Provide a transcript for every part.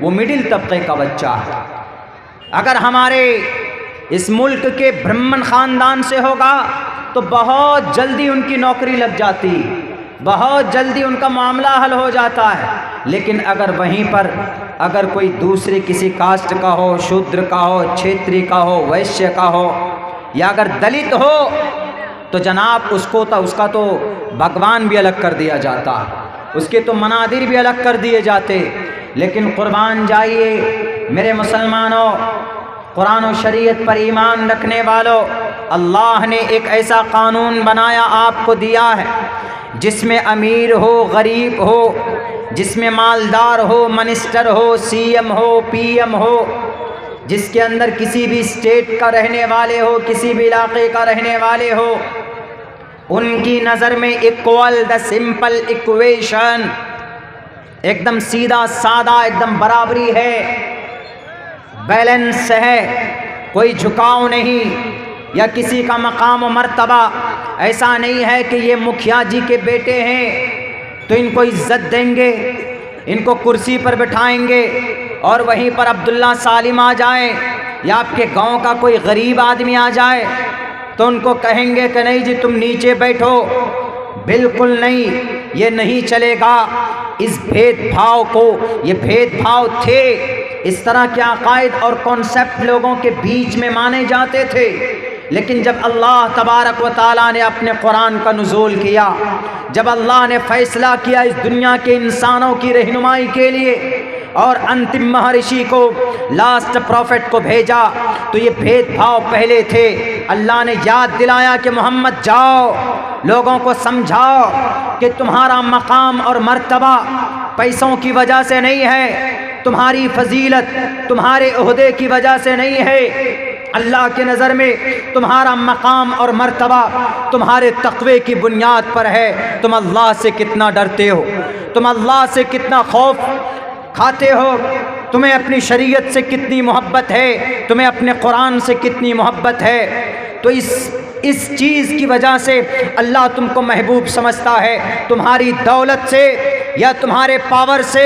वो मिडिल तबके का बच्चा है। अगर हमारे इस मुल्क के ब्राह्मण ख़ानदान से होगा तो बहुत जल्दी उनकी नौकरी लग जाती, बहुत जल्दी उनका मामला हल हो जाता है। लेकिन अगर वहीं पर अगर कोई दूसरे किसी कास्ट का हो, शूद्र का हो, क्षेत्रीय का हो, वैश्य का हो, या अगर दलित हो तो जनाब उसका तो भगवान भी अलग कर दिया जाता, उसके तो मनादिर भी अलग कर दिए जाते। लेकिन कुर्बान जाइए मेरे मुसलमानों, कुरान और शरीयत पर ईमान रखने वालों, अल्लाह ने एक ऐसा कानून बनाया, आपको दिया है, जिसमें अमीर हो, गरीब हो, जिसमें मालदार हो, मिनिस्टर हो, सीएम हो, पीएम हो, जिसके अंदर किसी भी स्टेट का रहने वाले हो, किसी भी इलाके का रहने वाले हो, उनकी नज़र में इक्वल, द सिंपल इक्वेशन, एकदम सीधा सादा, एकदम बराबरी है, बैलेंस है, कोई झुकाव नहीं या किसी का मकाम और मर्तबा ऐसा नहीं है कि ये मुखिया जी के बेटे हैं तो इनको इज्जत देंगे, इनको कुर्सी पर बिठाएंगे, और वहीं पर अब्दुल्ला सालिम आ जाए या आपके गांव का कोई गरीब आदमी आ जाए तो उनको कहेंगे कि नहीं जी तुम नीचे बैठो। बिल्कुल नहीं, ये नहीं चलेगा। इस भेदभाव को, ये भेदभाव थे, इस तरह के अकायद और कॉन्सेप्ट लोगों के बीच में माने जाते थे। लेकिन जब अल्लाह तबारक व ताला ने अपने कुरान का नुज़ूल किया, जब अल्लाह ने फ़ैसला किया इस दुनिया के इंसानों की रहनुमाई के लिए और अंतिम महर्षि को, लास्ट प्रॉफिट को भेजा, तो ये भेदभाव पहले थे। अल्लाह ने याद दिलाया कि मोहम्मद जाओ, लोगों को समझाओ कि तुम्हारा मकाम और मर्तबा पैसों की वजह से नहीं है, तुम्हारी फजीलत तुम्हारे ओहदे की वजह से नहीं है। अल्लाह के नज़र में तुम्हारा मकाम और मर्तबा तुम्हारे तक़वे की बुनियाद पर है। तुम अल्लाह से कितना डरते हो, तुम अल्लाह से कितना खौफ खाते हो, तुम्हें अपनी शरीयत से कितनी मोहब्बत है, तुम्हें अपने कुरान से कितनी मोहब्बत है। तो इस चीज़ की वजह से अल्लाह तुमको महबूब समझता है। तुम्हारी दौलत से या तुम्हारे पावर से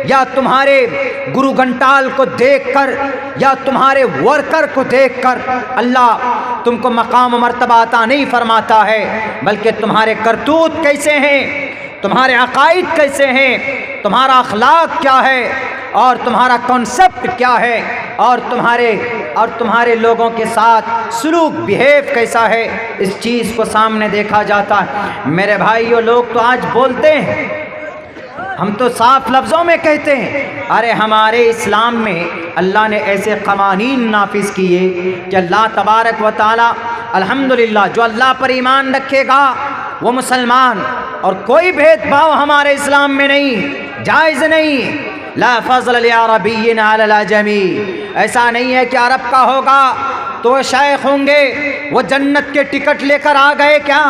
या तुम्हारे गुरु घंटाल को देखकर या तुम्हारे वर्कर को देखकर अल्लाह तुमको मकाम मर्तबा अता नहीं फरमाता है, बल्कि तुम्हारे करतूत कैसे हैं, तुम्हारे अकायद कैसे हैं, तुम्हारा अखलाक क्या है और तुम्हारा कॉन्सेप्ट क्या है, और तुम्हारे लोगों के साथ सुलूक, बिहेव कैसा है, इस चीज़ को सामने देखा जाता है। मेरे भाइयों, लोग तो आज बोलते हैं, हम तो साफ लफ्ज़ों में कहते हैं, अरे हमारे इस्लाम में अल्लाह ने ऐसे क़वानीन नाफिज किए कि अल्लाह तबारक व ताला, अल्हम्दुलिल्लाह, जो अल्लाह पर ईमान रखेगा वो मुसलमान, और कोई भेदभाव हमारे इस्लाम में नहीं, जायज़ नहीं। ला फ़ज़ल लिअरबिय्यिन अला अजमी, ऐसा नहीं है कि अरब का होगा तो वो शेख होंगे, वो जन्नत के टिकट लेकर आ गए क्या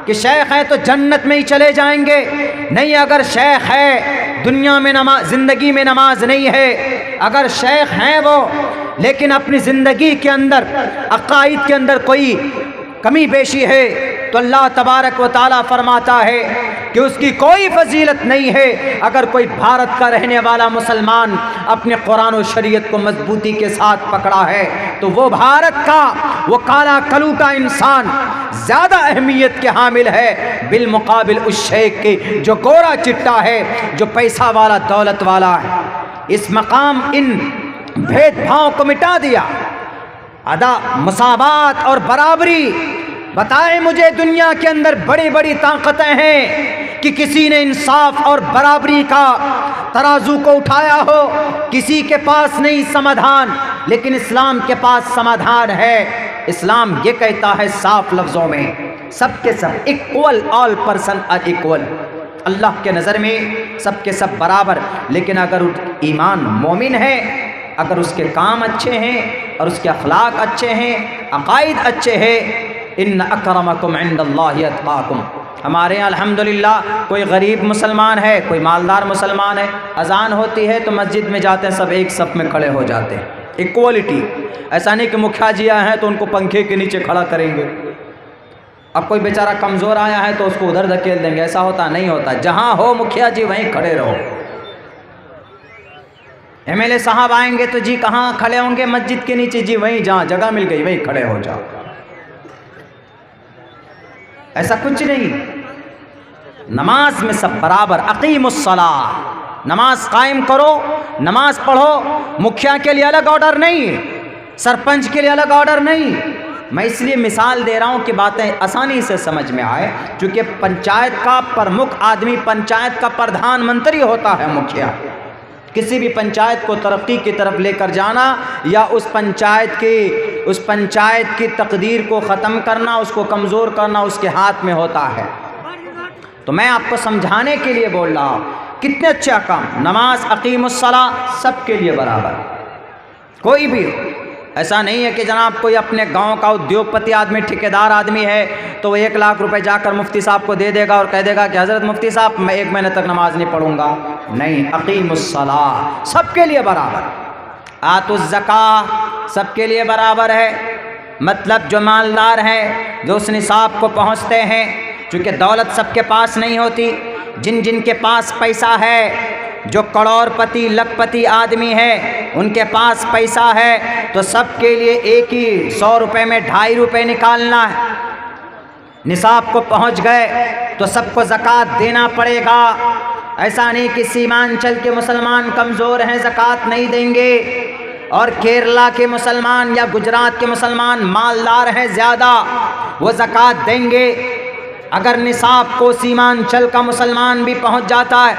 कि शेख है तो जन्नत में ही चले जाएंगे? नहीं, अगर शेख है दुनिया में नमाज, ज़िंदगी में नमाज नहीं है, अगर शेख हैं वो लेकिन अपनी ज़िंदगी के अंदर, अकायद के अंदर कोई कमी बेशी है, तो अल्लाह तबारक व ताला फरमाता है कि उसकी कोई फजीलत नहीं है। अगर कोई भारत का रहने वाला मुसलमान अपने कुरान और शरीयत को मजबूती के साथ पकड़ा है तो वो भारत का, वो काला कलू का इंसान ज़्यादा अहमियत के हामिल है बिलमुकाबिल उस शेख के जो गोरा चिट्टा है, जो पैसा वाला, दौलत वाला है। इस मकाम, इन भेदभाव को मिटा दिया, अदा मुसावात और बराबरी। बताएं मुझे, दुनिया के अंदर बड़ी बड़ी ताकतें हैं कि किसी ने इंसाफ और बराबरी का तराजू को उठाया हो? किसी के पास नहीं समाधान, लेकिन इस्लाम के पास समाधान है। इस्लाम ये कहता है साफ लफ्ज़ों में, सब के सब equal, all person are equal, Allah के नज़र में सब के सब बराबर। लेकिन अगर ईमान मोमिन है, अगर उसके काम अच्छे हैं और उसके अखलाक अच्छे हैं, अकायद अच्छे हैं, इन्न अकरमकुम इंदल्लाहि अत्काकुम। हमारे यहाँ अल्हम्दुलिल्लाह कोई गरीब मुसलमान है, कोई मालदार मुसलमान है, अजान होती है तो मस्जिद में जाते हैं, सब एक सफ़ में खड़े हो जाते हैं, इक्वलिटी। ऐसा नहीं कि मुखिया जी आए हैं तो उनको पंखे के नीचे खड़ा करेंगे, अब कोई बेचारा कमज़ोर आया है तो उसको उधर धकेल देंगे, ऐसा होता नहीं होता। जहाँ हो मुखिया जी वहीं खड़े रहो। एमएलए साहब आएंगे तो जी कहाँ खड़े होंगे? मस्जिद के नीचे। जी वहीं, जहाँ जगह मिल गई वहीं खड़े हो जाओ। ऐसा कुछ नहीं। नमाज में सब बराबर। अकीमुस्सलाह, नमाज कायम करो, नमाज पढ़ो। मुखिया के लिए अलग ऑर्डर नहीं, सरपंच के लिए अलग ऑर्डर नहीं। मैं इसलिए मिसाल दे रहा हूँ कि बातें आसानी से समझ में आए। क्योंकि पंचायत का प्रमुख आदमी, पंचायत का प्रधानमंत्री होता है मुखिया। किसी भी पंचायत को तरक्की की तरफ लेकर जाना या उस पंचायत की तकदीर को ख़त्म करना, उसको कमज़ोर करना उसके हाथ में होता है। तो मैं आपको समझाने के लिए बोल रहा हूँ, कितने अच्छे काम। नमाज, अकीमुस्सलाह, सबके लिए बराबर, कोई भी हो। ऐसा नहीं है कि जनाब कोई अपने गांव का उद्योगपति आदमी, ठेकेदार आदमी है तो वो 1 लाख रुपए जाकर मुफ्ती साहब को दे देगा और कह देगा कि हज़रत मुफ्ती साहब मैं 1 महीने तक नमाज नहीं पढ़ूंगा। नहीं, अकीमुस्सलाह सबके लिए बराबर। आतुज़्ज़का सबके लिए बराबर है। मतलब जो मालदार हैं, जो उस निसाब को पहुँचते हैं, चूँकि दौलत सबके पास नहीं होती। जिनके पास पैसा है, जो करोड़पति लखपति आदमी है, उनके पास पैसा है तो सबके लिए एक ही 100 रुपये में 2.5 रुपये निकालना है। निसाब को पहुंच गए तो सबको ज़कात देना पड़ेगा। ऐसा नहीं कि सीमांचल के मुसलमान कमज़ोर हैं, ज़कात नहीं देंगे, और केरला के मुसलमान या गुजरात के मुसलमान मालदार हैं ज़्यादा, वो ज़कात देंगे। अगर निसाब को सीमांचल का मुसलमान भी पहुंच जाता है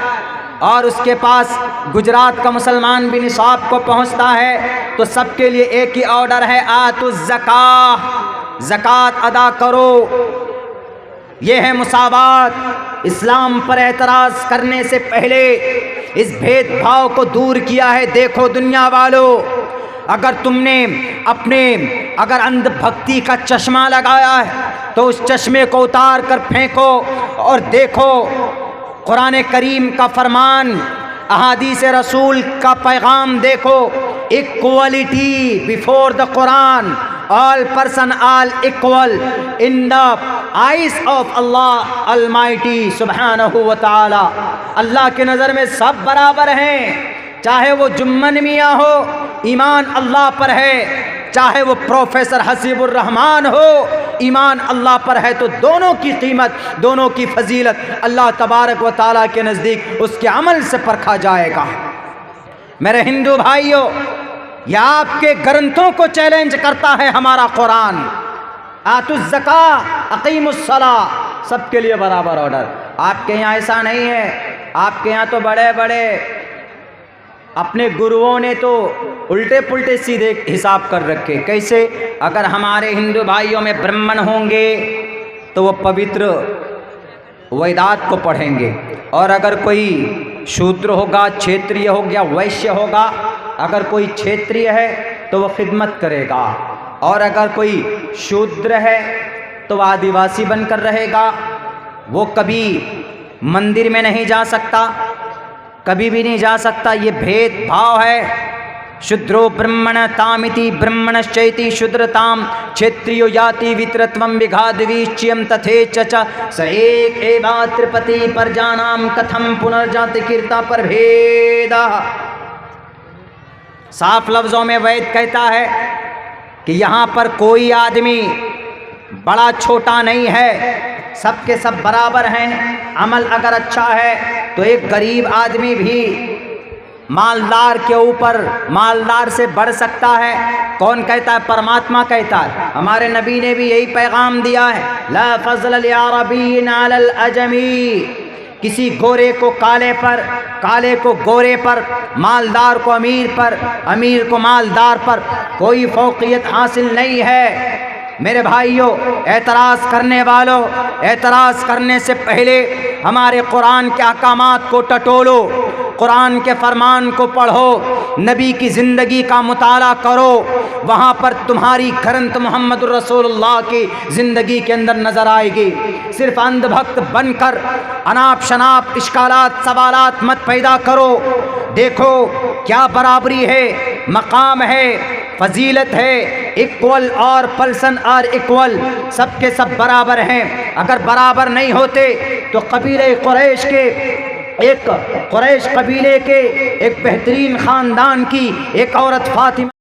और उसके पास गुजरात का मुसलमान भी निसाब को पहुंचता है तो सबके लिए एक ही ऑर्डर है, आतुज़्ज़का, ज़कात अदा करो। ये है मुसावात। इस्लाम पर एतराज़ करने से पहले इस भेदभाव को दूर किया है। देखो दुनिया वालों, अगर तुमने अगर अंधभक्ति का चश्मा लगाया है तो उस चश्मे को उतार कर फेंको और देखो कुरान करीम का फरमान, अहादीस रसूल का पैगाम देखो। Equality before the Quran, all person all equal in the eyes of Allah almighty सुब्हानहू व तआला। अल्लाह की नज़र में सब बराबर हैं। चाहे वो जुम्मन मियाँ हो, ईमान अल्लाह पर है, चाहे वो प्रोफेसर हसीबुर रहमान हो, ईमान अल्लाह पर है। तो दोनों की कीमत, दोनों की फजीलत अल्लाह तबारक व ताला के नज़दीक उसके अमल से परखा जाएगा। मेरे हिंदू भाइयों, यह आपके ग्रंथों को चैलेंज करता है हमारा कुरान। आतुज़्ज़का, अकीमुस्सलाह, सबके लिए बराबर ऑर्डर। आपके यहाँ ऐसा नहीं है। आपके यहाँ तो बड़े बड़े अपने गुरुओं ने तो उल्टे पुल्टे सीधे हिसाब कर रखे। कैसे? अगर हमारे हिंदू भाइयों में ब्राह्मण होंगे तो वो पवित्र वेदात को पढ़ेंगे, और अगर कोई शूद्र होगा, क्षेत्रीय हो गया, वैश्य होगा, अगर कोई क्षेत्रीय है तो वो खिदमत करेगा, और अगर कोई शूद्र है तो वह आदिवासी बनकर रहेगा। वो कभी मंदिर में नहीं जा सकता, कभी भी नहीं जा सकता। ये भेदभाव है। शूद्रो ब्रह्मण तामिति ब्रह्मणश्चैति शूद्रताम क्षेत्रियो याति वित्रत्वं विघाद्वीच्यम तथेच च स एक एवा त्रिपति प्रजानाम कथम पुनर्जाति कीर्ता पर भेदा। साफ लफ्जों में वैद कहता है कि यहाँ पर कोई आदमी बड़ा छोटा नहीं है, सबके सब बराबर हैं। अमल अगर अच्छा है तो एक गरीब आदमी भी मालदार के ऊपर, मालदार से बढ़ सकता है। कौन कहता है? परमात्मा कहता है। हमारे नबी ने भी यही पैगाम दिया है, ला फज़ल लिअरबिय्यिन अलल अजमी। किसी गोरे को काले पर, काले को गोरे पर, मालदार को अमीर पर, अमीर को मालदार पर कोई फौकियत हासिल नहीं है। मेरे भाइयों, एतराज़ करने वालों, एतराज़ करने से पहले हमारे कुरान के अहकामात को टटोलो, कुरान के फरमान को पढ़ो, नबी की ज़िंदगी का मुताला करो। वहाँ पर तुम्हारी ग्रंथ मोहम्मद रसूलुल्लाह की ज़िंदगी के अंदर नज़र आएगी। सिर्फ अंधभक्त बनकर अनाप शनाप इश्कालात सवालात मत पैदा करो। देखो क्या बराबरी है, मकाम है, फजीलत है। इक्वल और पर्सन आर इक्वल, सबके सब बराबर हैं। अगर बराबर नहीं होते तो कबीले कुरैश के एक कुरैश कबीले के एक बेहतरीन ख़ानदान की एक औरत फातिमा